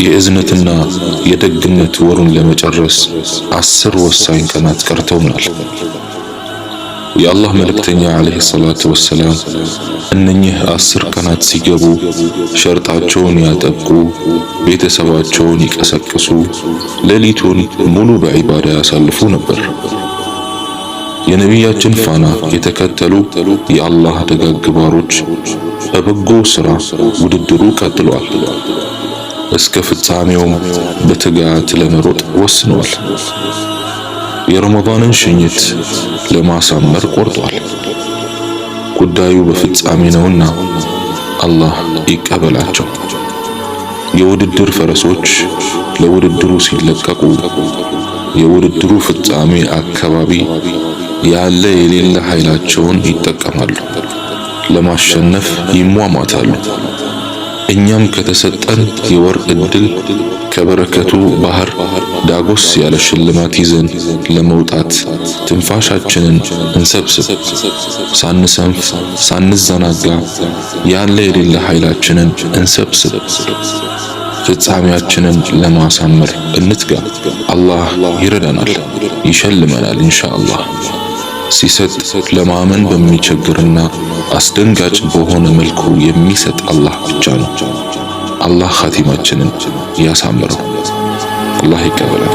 የእዝነትና የደግነት ወሩን ለመጨረስ 10 ወሳኝ ቀናት ቀርተውናል። የአላህ መልእክተኛ አለይሂ ሰላቱ ወሰላም እነኚህ 10 ቀናት ሲገቡ ሸርጣቸውን ያጠቁ፣ ቤተሰባቸውን ይቀሰቅሱ፣ ሌሊቱን ሙሉ በዒባዳ ያሳልፉ ነበር። የነቢያችን ፋና የተከተሉ የአላህ ደጋግ ባሮች በበጎ ሥራ ውድድሩ ቀጥሏል። እስከ ፍጻሜውም በትጋት ለመሮጥ ወስነዋል። የረመዳንን ሽኝት ለማሳመር ቆርጧል። ጉዳዩ በፍጻሜ ነውና አላህ ይቀበላቸው። የውድድር ፈረሶች ለውድድሩ ሲለቀቁ የውድድሩ ፍጻሜ አካባቢ ያለ የሌለ ኃይላቸውን ይጠቀማሉ፣ ለማሸነፍ ይሟሟታሉ። እኛም ከተሰጠን የወር ዕድል ከበረከቱ ባህር ዳጎስ ያለ ሽልማት ይዘን ለመውጣት ትንፋሻችንን እንሰብስብ። ሳንሰንፍ ሳንዘናጋ ያለ የሌለ ኃይላችንን እንሰብስብ። ፍጻሜያችንን ለማሳመር እንትጋ። አላህ ይረዳናል፣ ይሸልመናል ኢንሻአላህ። ሲሰጥ ለማመን በሚቸግርና አስደንጋጭ በሆነ መልኩ የሚሰጥ አላህ ብቻ ነው። አላህ ኻቲማችንን ያሳምረው። አላህ ይቀበላል።